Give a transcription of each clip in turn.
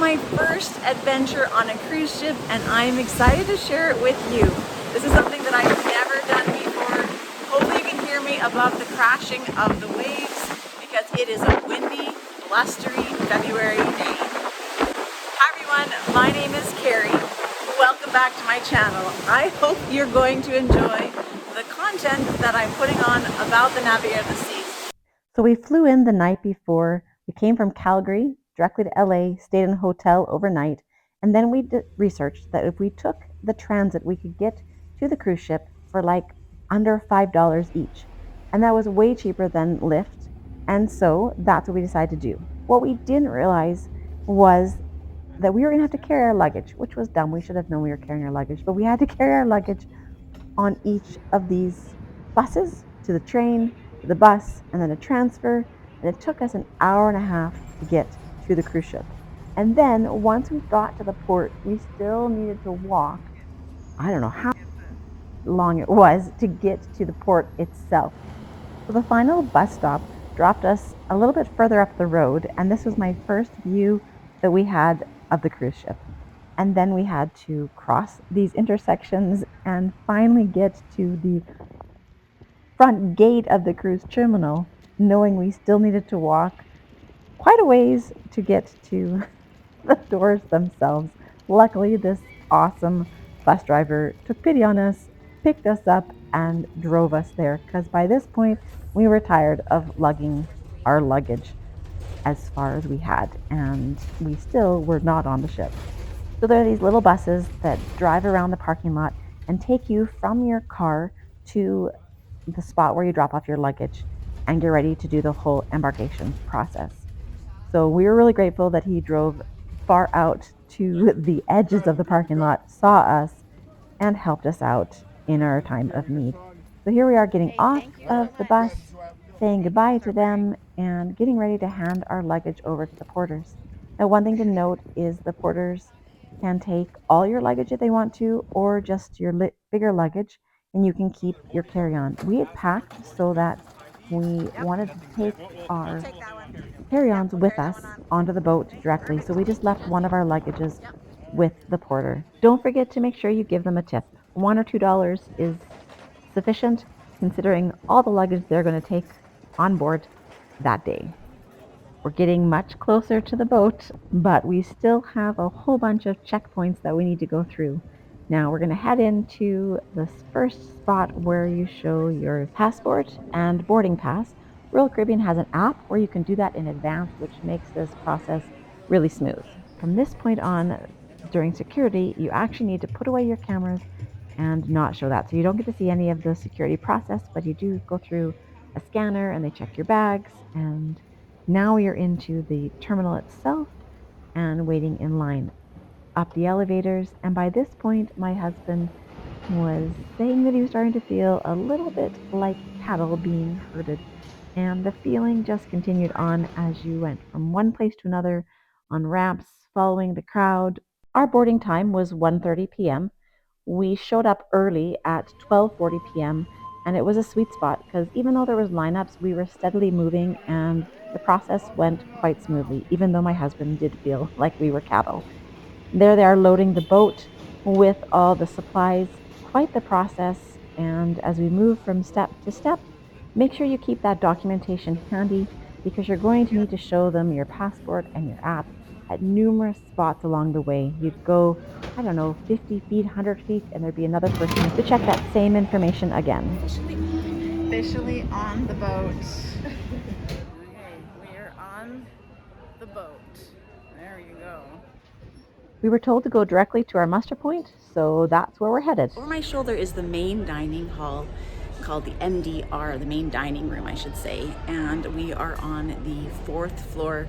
my first adventure on a cruise ship and I'm excited to share it with you. This is something that I've never done before. Hopefully you can hear me above the crashing of the waves because it is a windy, blustery February day. Hi everyone, my name is Carrie. Welcome back to my channel. I hope you're going to enjoy the content that I'm putting on about the Navigator of the Seas. So we flew in the night before. We came from Calgary directly to LA, stayed in a hotel overnight, and then we researched that if we took the transit, we could get to the cruise ship for like under $5 each. And that was way cheaper than Lyft. And so that's what we decided to do. What we didn't realize was that we were going to have to carry our luggage, which was dumb. We should have known we were carrying our luggage, but we had to carry our luggage on each of these buses to the train, to the bus, and then a transfer. And it took us an hour and a half to get to the cruise ship. And then once we got to the port, we still needed to walk. I don't know how long it was to get to the port itself. So the final bus stop dropped us a little bit further up the road, and this was my first view that we had of the cruise ship. And then we had to cross these intersections and finally get to the front gate of the cruise terminal, knowing we still needed to walk quite a ways to get to the doors themselves. Luckily, this awesome bus driver took pity on us, picked us up, and drove us there because by this point we were tired of lugging our luggage as far as we had, and we still were not on the ship. So there are these little buses that drive around the parking lot and take you from your car to the spot where you drop off your luggage and get ready to do the whole embarkation process. So we were really grateful that he drove far out to the edges of the parking lot, saw us, and helped us out in our time of need. So here we are getting off of the bus, saying goodbye to them, and getting ready to hand our luggage over to the porters. Now, one thing to note is the porters can take all your luggage if they want to, or just your bigger luggage, and you can keep your carry-on. We had packed so that we wanted to take our carry-ons with us onto the boat directly, so we just left one of our luggages with the porter. Don't forget to make sure you give them a tip. $1 or $2 is sufficient considering all the luggage they're going to take on board that day. We're getting much closer to the boat, but we still have a whole bunch of checkpoints that we need to go through. Now we're going to head into this first spot where you show your passport and boarding pass. Royal Caribbean has an app where you can do that in advance, which makes this process really smooth. From this point on, during security, you actually need to put away your cameras and not show that. So you don't get to see any of the security process, but you do go through a scanner and they check your bags. And now you're into the terminal itself and waiting in line up the elevators. And by this point, my husband was saying that he was starting to feel a little bit like cattle being herded. And the feeling just continued on as you went from one place to another on ramps, following the crowd. Our boarding time was 1:30 p.m. We showed up early at 12:40 p.m. and it was a sweet spot because even though there was lineups, we were steadily moving and the process went quite smoothly, even though my husband did feel like we were cattle. There they are loading the boat with all the supplies. Quite the process. And as we move from step to step, make sure you keep that documentation handy because you're going to need to show them your passport and your app at numerous spots along the way. You'd go, I don't know, 50 feet, 100 feet, and there'd be another person to check that same information again. Officially on the boat. Okay, we're on the boat. There you go. We were told to go directly to our muster point, so that's where we're headed. Over my shoulder is the main dining hall called the MDR, the main dining room, I should say, and we are on the 4th floor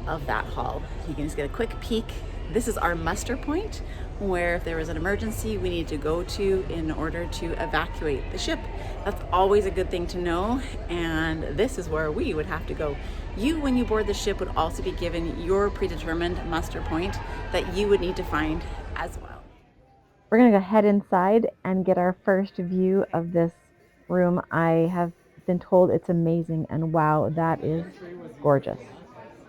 of that hall. You can just get a quick peek. This is our muster point, where if there was an emergency we need to go to in order to evacuate the ship. That's always a good thing to know, and this is where we would have to go. You, when you board the ship, would also be given your predetermined muster point that you would need to find as well. We're gonna go head inside and get our first view of this room. I have been told it's amazing, and wow, that is gorgeous.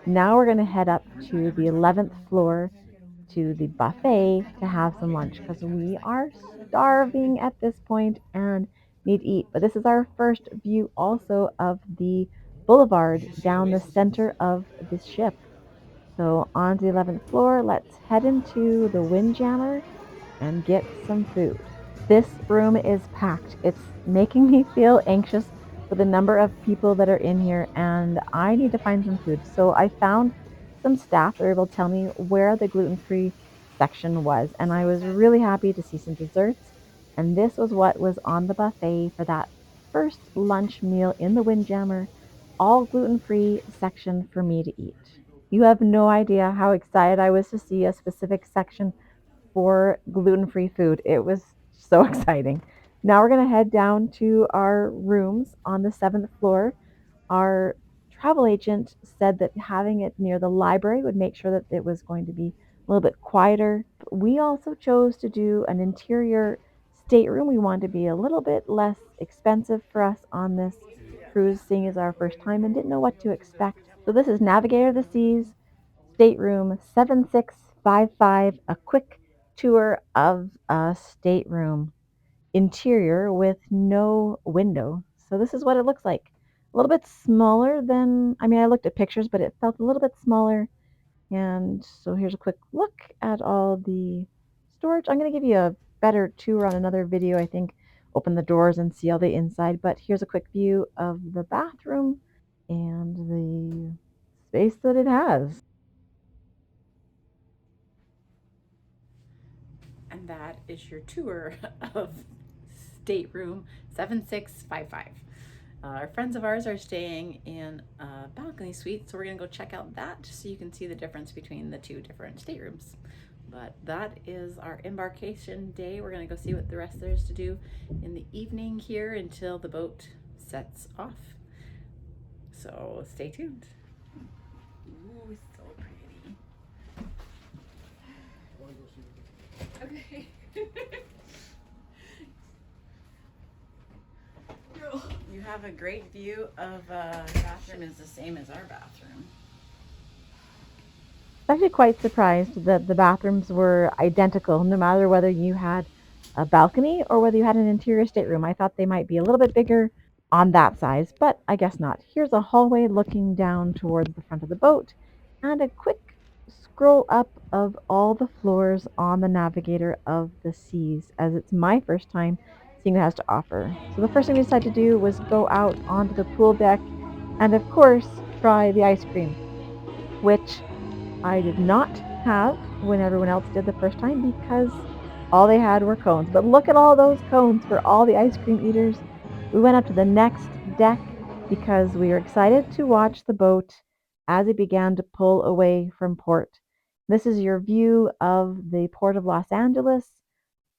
Now we're going to head up to the 11th floor to the buffet to have some lunch because we are starving at this point and need to eat. But this is our first view also of the boulevard down the center of this ship. So on to the 11th floor, let's head into the Windjammer and get some food. This room is packed. It's making me feel anxious for the number of people that are in here, and I need to find some food. So I found some staff that were able to tell me where the gluten-free section was, and I was really happy to see some desserts. And this was what was on the buffet for that first lunch meal in the Windjammer, all gluten-free section for me to eat. You have no idea how excited I was to see a specific section for gluten-free food. It was so exciting. Now we're going to head down to our rooms on the 7th floor. Our travel agent said that having it near the library would make sure that it was going to be a little bit quieter. We also chose to do an interior stateroom. We wanted to be a little bit less expensive for us on this cruise, seeing as our first time and didn't know what to expect. So this is Navigator of the Seas, stateroom 7655, a quick tour of a stateroom interior with no window. So this is what it looks like. A little bit smaller than, I mean, I looked at pictures, but it felt a little bit smaller. And so here's a quick look at all the storage. I'm going to give you a better tour on another video, I think. Open the doors and see all the inside. But here's a quick view of the bathroom and the space that it has. And that is your tour of stateroom 7655. Our friends of ours are staying in a balcony suite, so we're going to go check out that just so you can see the difference between the two different staterooms. But that is our embarkation day. We're going to go see what the rest there's to do in the evening here until the boat sets off. So stay tuned. Ooh, so pretty. Okay. You have a great view of bathroom is the same as our bathroom. I was actually quite surprised that the bathrooms were identical, no matter whether you had a balcony or whether you had an interior stateroom. I thought they might be a little bit bigger on that size, but I guess not. Here's a hallway looking down towards the front of the boat and a quick scroll up of all the floors on the Navigator of the Seas, as it's my first time seeing what it has to offer. So the first thing we decided to do was go out onto the pool deck and, of course, try the ice cream, which I did not have when everyone else did the first time because all they had were cones. But look at all those cones for all the ice cream eaters. We went up to the next deck because we were excited to watch the boat as it began to pull away from port. This is your view of the port of Los Angeles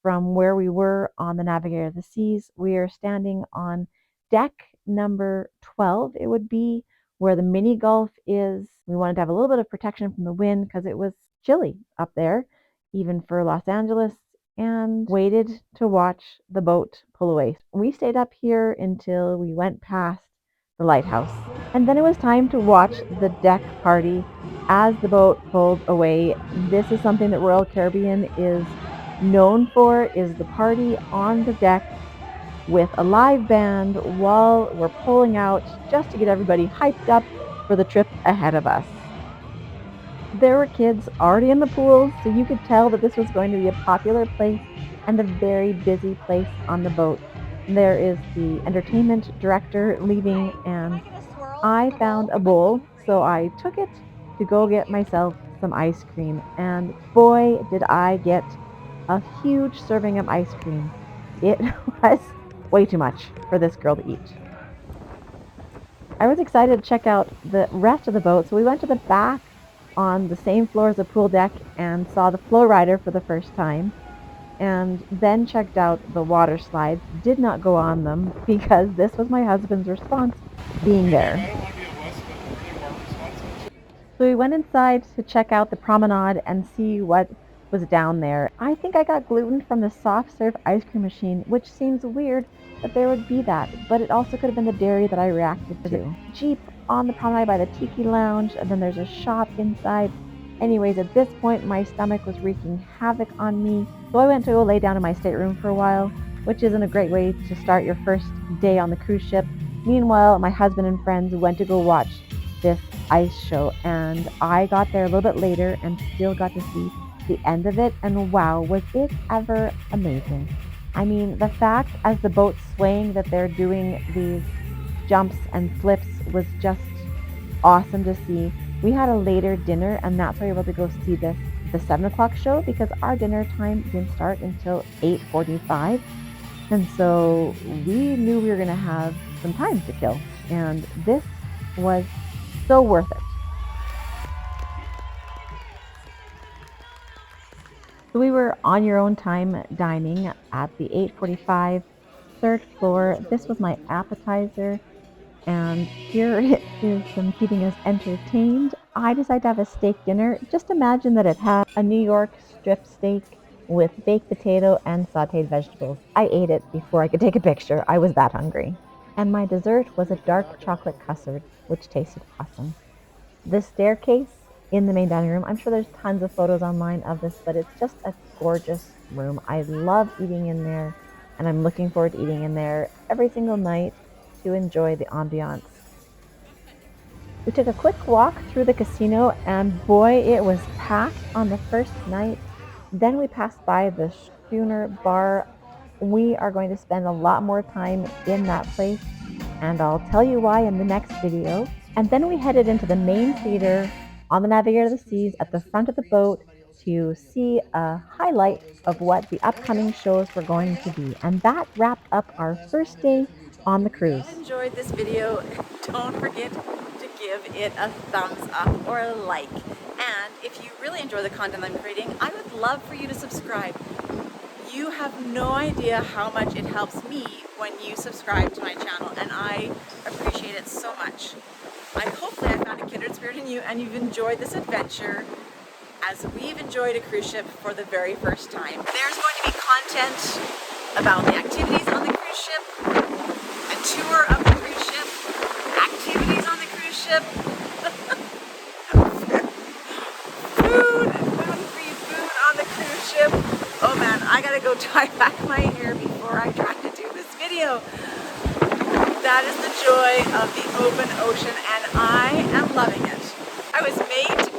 from where we were on the Navigator of the Seas. We are standing on deck number 12. It would be where the mini golf is. We wanted to have a little bit of protection from the wind because it was chilly up there, even for Los Angeles, and waited to watch the boat pull away. We stayed up here until we went past the lighthouse. And then it was time to watch the deck party as the boat pulled away. This is something that Royal Caribbean is known for, is the party on the deck with a live band while we're pulling out just to get everybody hyped up for the trip ahead of us. There were kids already in the pools, so you could tell that this was going to be a popular place and a very busy place on the boat. There is the entertainment director leaving, and I found a bowl, so I took it to go get myself some ice cream. And boy, did I get a huge serving of ice cream. It was way too much for this girl to eat. I was excited to check out the rest of the boat, so we went to the back on the same floor as the pool deck and saw the flow rider for the first time, and then checked out the water slides. Did not go on them because this was my husband's response being there. So we went inside to check out the promenade and see what was down there. I think I got gluten from the soft serve ice cream machine, which seems weird that there would be that, but it also could have been the dairy that I reacted to. Jeep on the promenade by the Tiki Lounge, and then there's a shop inside. Anyways, at this point, my stomach was wreaking havoc on me, so I went to go lay down in my stateroom for a while, which isn't a great way to start your first day on the cruise ship. Meanwhile, my husband and friends went to go watch this ice show, and I got there a little bit later and still got to see the end of it, and wow, was it ever amazing. I mean, the fact as the boat's swaying that they're doing these jumps and flips was just awesome to see. We had a later dinner, and that's why we were able to go see the 7 o'clock show, because our dinner time didn't start until 8:45, and so we knew we were going to have some time to kill, and this was so worth it. So we were on your own time dining at the 8:45 third floor. This was my appetizer, and here it is them keeping us entertained. I decided to have a steak dinner. Just imagine that it had a New York strip steak with baked potato and sauteed vegetables. I ate it before I could take a picture. I was that hungry. And my dessert was a dark chocolate custard, which tasted awesome. The staircase in the main dining room, I'm sure there's tons of photos online of this, but it's just a gorgeous room. I love eating in there, and I'm looking forward to eating in there every single night to enjoy the ambiance. We took a quick walk through the casino, and boy, it was packed on the first night. Then we passed by the Schooner Bar. We are going to spend a lot more time in that place, and I'll tell you why in the next video. And then we headed into the main theater on the Navigator of the Seas at the front of the boat to see a highlight of what the upcoming shows were going to be. And that wrapped up our first day on the cruise. If you enjoyed this video, don't forget to give it a thumbs up or a like. And if you really enjoy the content I'm creating, I would love for you to subscribe. You have no idea how much it helps me when you subscribe to my channel, and I appreciate it so much. Hopefully I found a kindred spirit in you and you've enjoyed this adventure as we've enjoyed a cruise ship for the very first time. There's going to be content about the activities on the cruise ship, a tour of the cruise ship, activities on the cruise ship, food, gluten-free food on the cruise ship. Oh man, I gotta go tie back my hair before I try to do this video. That is the joy of the open ocean, and I am loving it. I was made to